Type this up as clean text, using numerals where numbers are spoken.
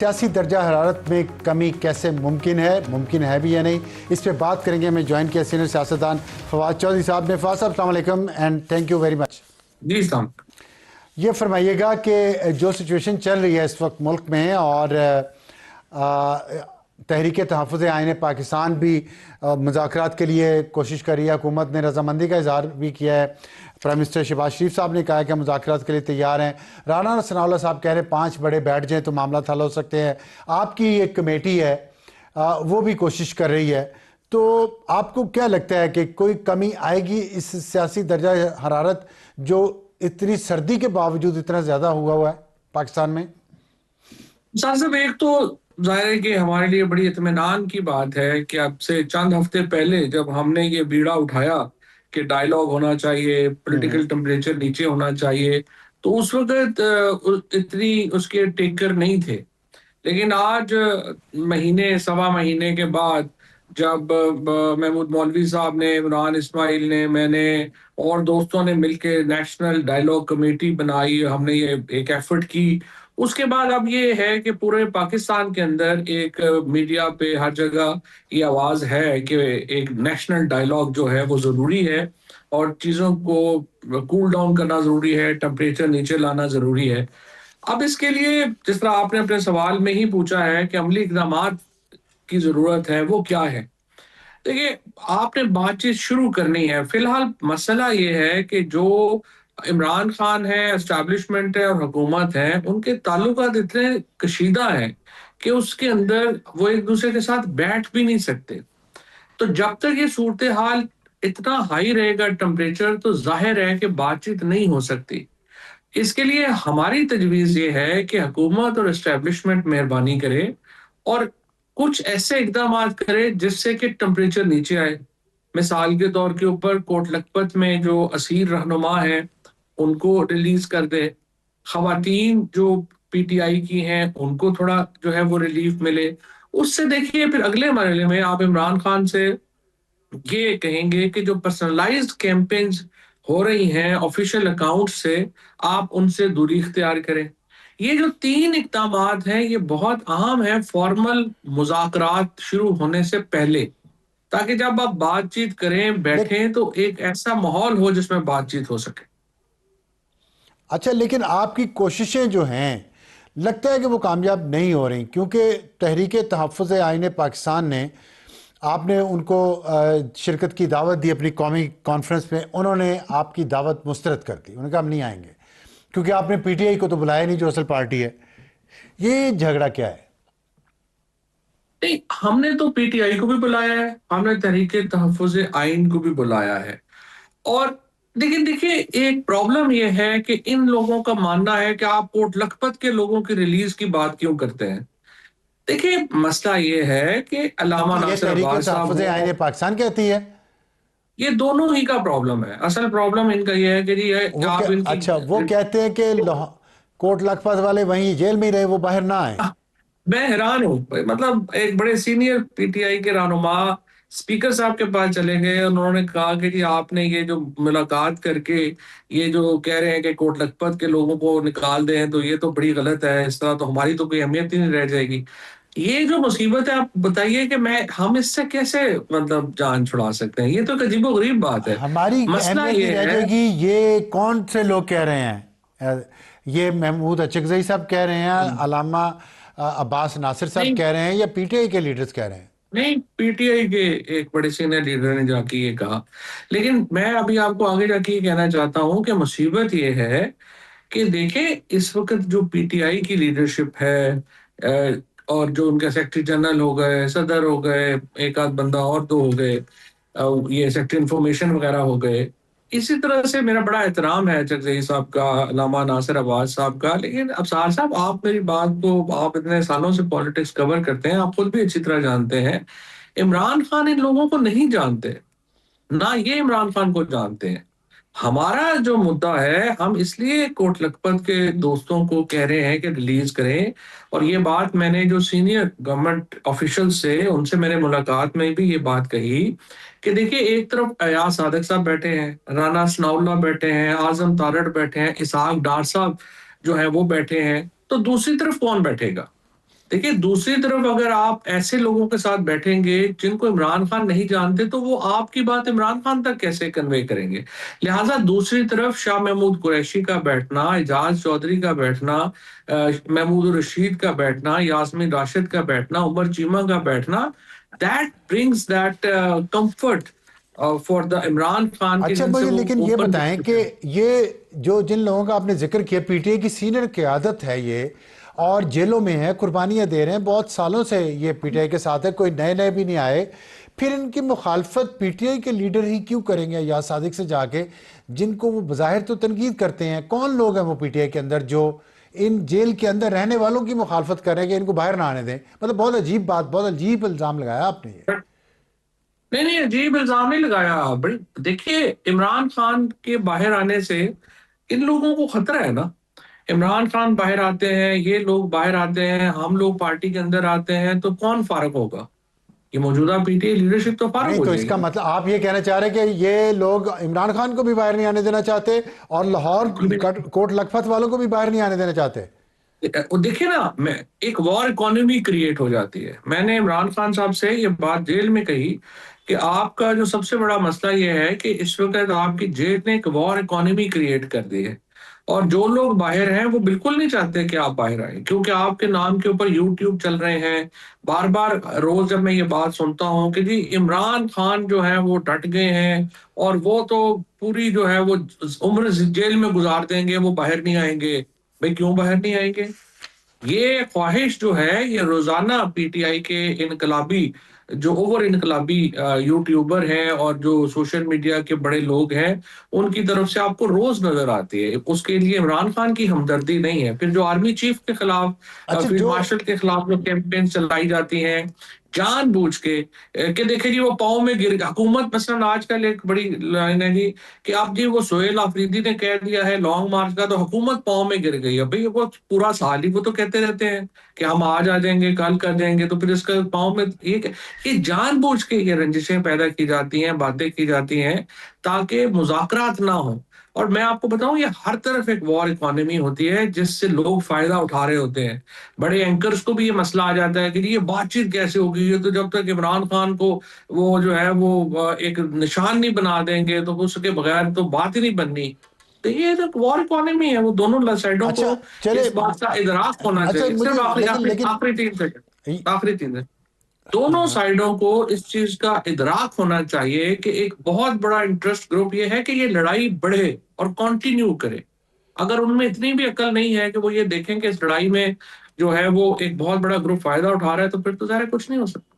سیاسی درجہ حرارت میں کمی کیسے ممکن ہے بھی یا نہیں، اس پہ بات کریں گے. ہمیں جوائن کیا سینئر سیاستدان فواد چودھری صاحب نے. فواد صاحب السلام علیکم and thank you very much. جی اسلام. یہ فرمائیے گا کہ جو سچویشن چل رہی ہے اس وقت ملک میں، اور تحریک تحفظ آئین پاکستان بھی مذاکرات کے لیے کوشش کر رہی ہے. حکومت نے رضامندی کا اظہار بھی کیا ہے. پرائم منسٹر شہباز شریف صاحب نے کہا کہ مذاکرات کے لیے تیار ہیں. رانا ثناء اللہ صاحب کہہ رہے ہیں 5 بڑے بیٹھ جائیں تو معاملات حل ہو سکتے ہیں. آپ کی ایک کمیٹی ہے وہ بھی کوشش کر رہی ہے. تو آپ کو کیا لگتا ہے کہ کوئی کمی آئے گی اس سیاسی درجہ حرارت جو اتنی سردی کے باوجود اتنا زیادہ ہوا ہے پاکستان میں؟ صاحب ایک تو ظاہر ہے کہ ہمارے لیے بڑی اطمینان کی بات ہے کہ اب سے چند ہفتے پہلے جب ہم نے یہ بیڑا اٹھایا کہ ڈائیلاگ ہونا چاہیے، پولیٹیکل ٹمپریچر نیچے ہونا چاہیے، تو اس وقت اتنی اس کے ٹیکر نہیں تھے. لیکن آج مہینے سوا مہینے کے بعد جب محمود مولوی صاحب نے، عمران اسماعیل نے، میں نے اور دوستوں نے مل کے نیشنل ڈائیلاگ کمیٹی بنائی، ہم نے یہ ایک ایفرٹ کی. اس کے بعد اب یہ ہے کہ پورے پاکستان کے اندر ایک میڈیا پہ ہر جگہ یہ آواز ہے کہ ایک نیشنل ڈائیلاگ جو ہے وہ ضروری ہے اور چیزوں کو کول ڈاؤن کرنا ضروری ہے، ٹمپریچر نیچے لانا ضروری ہے. اب اس کے لیے جس طرح آپ نے اپنے سوال میں ہی پوچھا ہے کہ عملی اقدامات کی ضرورت ہے، وہ کیا ہے؟ دیکھیے، آپ نے بات چیت شروع کرنی ہے. فی الحال مسئلہ یہ ہے کہ جو عمران خان ہے، اسٹیبلشمنٹ ہے اور حکومت ہے، ان کے تعلقات اتنے کشیدہ ہیں کہ اس کے اندر وہ ایک دوسرے کے ساتھ بیٹھ بھی نہیں سکتے. تو جب تک یہ صورتحال اتنا ہائی رہے گا ٹمپریچر، تو ظاہر ہے کہ بات چیت نہیں ہو سکتی. اس کے لیے ہماری تجویز یہ ہے کہ حکومت اور اسٹیبلشمنٹ مہربانی کرے اور کچھ ایسے اقدامات کرے جس سے کہ ٹمپریچر نیچے آئے. مثال کے طور کے اوپر کوٹ لکھپت میں جو اسیر رہنما ہیں ان کو ریلیز کر دے. خواتین جو پی ٹی آئی کی ہیں ان کو تھوڑا جو ہے وہ ریلیف ملے. اس سے دیکھیے پھر اگلے مرحلے میں آپ عمران خان سے یہ کہیں گے کہ جو پرسنلائزڈ کیمپینز ہو رہی ہیں آفیشیل اکاؤنٹ سے، آپ ان سے دوری اختیار کریں. یہ جو 3 اقدامات ہیں یہ بہت اہم ہیں فارمل مذاکرات شروع ہونے سے پہلے، تاکہ جب آپ بات چیت کریں بیٹھیں تو ایک ایسا ماحول ہو جس میں بات چیت ہو سکے. اچھا، لیکن آپ کی کوششیں جو ہیں لگتا ہے کہ وہ کامیاب نہیں ہو رہی، کیونکہ تحریک تحفظ آئین پاکستان نے، آپ نے ان کو شرکت کی دعوت دی اپنی قومی کانفرنس میں، انہوں نے آپ کی دعوت مسترد کر دی. انہوں نے کہا ہم نہیں آئیں گے کیونکہ آپ نے پی ٹی آئی کو تو بلایا نہیں جو اصل پارٹی ہے. یہ جھگڑا کیا ہے؟ نہیں، ہم نے تو پی ٹی آئی کو بھی بلایا ہے، ہم نے تحریک تحفظ آئین کو بھی بلایا ہے. اور لیکن دیکھیے ایک پرابلم یہ ہے کہ ان لوگوں کا ماننا ہے کہ آپ کوٹ لکھپت کے لوگوں کی ریلیز کی بات کیوں کرتے ہیں. دیکھیے مسئلہ یہ ہے کہ علامہ یہ ناصر تحریک عباس صاحب تحفظ ہوں، آئین پاکستان کہتی ہے. یہ دونوں ہی کا پرابلم ہے. اصل پرابلم ان کا یہ ہے کہ جی آپ ان کی، اچھا، وہ کہتے ہیں کہ کوٹ لکھپت والے وہیں جیل میں ہی رہے، وہ باہر نہ آئیں. میں حیران ہوں. مطلب ایک بڑے سینئر پی ٹی آئی کے رہنما اسپیکر صاحب کے پاس چلے گئے، انہوں نے کہا کہ جی آپ نے یہ جو ملاقات کر کے یہ جو کہہ رہے ہیں کہ کوٹ لکھپت کے لوگوں کو نکال دیں تو یہ تو بڑی غلط ہے، اس طرح تو ہماری تو کوئی اہمیت ہی نہیں رہ جائے گی. یہ جو مصیبت ہے، آپ بتائیے کہ ہم اس سے کیسے مطلب جان چھڑا سکتے ہیں؟ یہ تو ایک عجیب و غریب بات ہے. ہماری مسئلہ اہمیت نہیں یہ رہ ہے، جائے گی، یہ کون سے لوگ کہہ رہے ہیں؟ یہ محمود اچکزئی صاحب کہہ رہے ہیں، علامہ عباس ناصر صاحب نہیں کہہ رہے ہیں، یا پی ٹی آئی کے لیڈرز کہہ رہے ہیں؟ نہیں، پی ٹی آئی کے ایک بڑے سینئر لیڈر نے جا کے یہ کہا. لیکن میں ابھی آپ کو آگے جا کے یہ کہنا چاہتا ہوں کہ مصیبت یہ ہے کہ دیکھیں اس وقت جو پی ٹی آئی کی لیڈرشپ ہے اور جو ان کے سیکرٹری جنرل ہو گئے، صدر ہو گئے، ایک آدھ بندہ اور دو ہو گئے، یہ سیکرٹری انفارمیشن وغیرہ ہو گئے. اسی طرح سے میرا بڑا احترام ہے چکزئی صاحب کا، علامہ ناصر عباس صاحب کا. لیکن ابصار صاحب، آپ میری بات کو، آپ اتنے سالوں سے پالیٹکس کور کرتے ہیں، آپ خود بھی اچھی طرح جانتے ہیں عمران خان ان لوگوں کو نہیں جانتے، نہ یہ عمران خان کو جانتے ہیں. ہمارا جو مدعا ہے، ہم اس لیے کوٹ لکھپت کے دوستوں کو کہہ رہے ہیں کہ ریلیز کریں. اور یہ بات میں نے جو سینئر گورنمنٹ آفیشل سے، ان سے میں نے ملاقات میں بھی یہ بات کہی کہ دیکھیں ایک طرف ایاز صادق صاحب بیٹھے ہیں، رانا ثناء اللہ بیٹھے ہیں، اعظم تارڑ بیٹھے ہیں، اسحاق ڈار صاحب جو ہیں وہ بیٹھے ہیں، تو دوسری طرف کون بیٹھے گا؟ دیکھیے دوسری طرف اگر آپ ایسے لوگوں کے ساتھ بیٹھیں گے جن کو عمران خان نہیں جانتے تو وہ آپ کی بات عمران خان تک کیسے کنوے کریں گے؟ لہٰذا دوسری طرف شاہ محمود قریشی کا بیٹھنا، اعجاز چودھری کا بیٹھنا، محمود الرشید کا بیٹھنا، یاسمین راشد کا بیٹھنا، عمر چیمہ کا بیٹھنا، that brings that comfort for the Imran Khan کے اچھا جن سے مجھے وہ لیکن یہ اوپن بتائیں کہ یہ جو جن لوگوں کا آپ نے ذکر کیا پی ٹی آئی کی سینئر قیادت ہے یہ، اور جیلوں میں ہے، قربانیاں دے رہے ہیں، بہت سالوں سے یہ پی ٹی آئی کے ساتھ ہے، کوئی نئے نئے بھی نہیں آئے، پھر ان کی مخالفت پی ٹی آئی کے لیڈر ہی کیوں کریں گے یا صادق سے جا کے، جن کو وہ بظاہر تو تنقید کرتے ہیں؟ کون لوگ ہیں وہ پی ٹی آئی کے اندر جو ان جیل کے اندر رہنے والوں کی مخالفت کر رہے ہیں کہ ان کو باہر نہ آنے دیں؟ مطلب بہت عجیب بات، بہت عجیب الزام لگایا آپ نے یہ۔ نہیں نہیں عجیب الزام نہیں لگایا بڑی، دیکھیے عمران خان کے باہر آنے سے ان لوگوں کو خطرہ ہے نا۔ عمران خان باہر آتے ہیں، یہ لوگ باہر آتے ہیں، ہم لوگ پارٹی کے اندر آتے ہیں، تو کون فارغ ہوگا؟ یہ موجودہ پی ٹی آئی لیڈرشپ تو فارغ نہیں ہو تو اس جائے کا گی۔ مطلب آپ یہ کہنا چاہ رہے ہیں کہ یہ لوگ عمران خان کو بھی باہر نہیں آنے دینا چاہتے اور لاہور بالکل بھی کوٹ لکھپت والوں کو بھی باہر نہیں آنے دینا چاہتے؟ دیکھیے نا، میں ایک وار اکانومی کریٹ ہو جاتی ہے۔ میں نے عمران خان صاحب سے یہ بات جیل میں کہی کہ آپ کا جو سب سے بڑا مسئلہ یہ ہے کہ اس وقت آپ کی جیل نے ایک وار اکانومی کریٹ کر دی ہے، اور جو لوگ باہر ہیں وہ بالکل نہیں چاہتے کہ آپ باہر آئیں، کیونکہ آپ کے نام کے اوپر یوٹیوب چل رہے ہیں۔ بار بار روز جب میں یہ بات سنتا ہوں کہ جی عمران خان جو ہے وہ ڈٹ گئے ہیں اور وہ تو پوری جو ہے وہ عمر جیل میں گزار دیں گے، وہ باہر نہیں آئیں گے۔ بھئی کیوں باہر نہیں آئیں گے؟ یہ خواہش جو ہے یہ روزانہ پی ٹی آئی کے انقلابی جو اوور انقلابی یوٹیوبر ہیں اور جو سوشل میڈیا کے بڑے لوگ ہیں ان کی طرف سے آپ کو روز نظر آتی ہے۔ اس کے لیے عمران خان کی ہمدردی نہیں ہے۔ پھر جو آرمی چیف کے خلاف، اچھا فیلڈ جو مارشل کے خلاف جو کیمپین چلائی جاتی ہیں جان بوجھ کے، کہ دیکھیں جی وہ پاؤں میں گر گیا حکومت، مثلا آج کل ایک بڑی لائن ہے جی کہ اب جی وہ سہیل آفریدی نے کہہ دیا ہے لانگ مارچ کا تو حکومت پاؤں میں گر گئی ہے۔ بھئی وہ پورا سال ہی وہ تو کہتے رہتے ہیں کہ ہم آج آ جائیں گے، کل کر جائیں گے، تو پھر اس کا پاؤں میں یہ جان بوجھ کے یہ رنجشیں پیدا کی جاتی ہیں، باتیں کی جاتی ہیں تاکہ مذاکرات نہ ہوں۔ اور میں آپ کو بتاؤں یہ ہر طرف ایک وار اکانومی ہوتی ہے جس سے لوگ فائدہ اٹھا رہے ہوتے ہیں۔ بڑے اینکرز کو بھی یہ مسئلہ آ جاتا ہے کہ یہ بات چیت کیسے ہوگی، یہ تو جب تک عمران خان کو وہ جو ہے وہ ایک نشان نہیں بنا دیں گے تو اس کے بغیر تو بات ہی نہیں بننی۔ تو یہ ایک وار اکانومی ہے، وہ دونوں سائڈوں اچھا کو چلے اس بات کا ادراک ہونا اچھا چاہیے۔ صرف مجھے آخری لیکن آخری لیکن آخری 3 سیکنڈ، آخری 3 سیکنڈ، دونوں سائیڈوں کو اس چیز کا ادراک ہونا چاہیے کہ ایک بہت بڑا انٹرسٹ گروپ یہ ہے کہ یہ لڑائی بڑھے اور کنٹینیو کرے۔ اگر ان میں اتنی بھی عقل نہیں ہے کہ وہ یہ دیکھیں کہ اس لڑائی میں جو ہے وہ ایک بہت بڑا گروپ فائدہ اٹھا رہا ہے تو پھر تو ظاہر کچھ نہیں ہو سکتا۔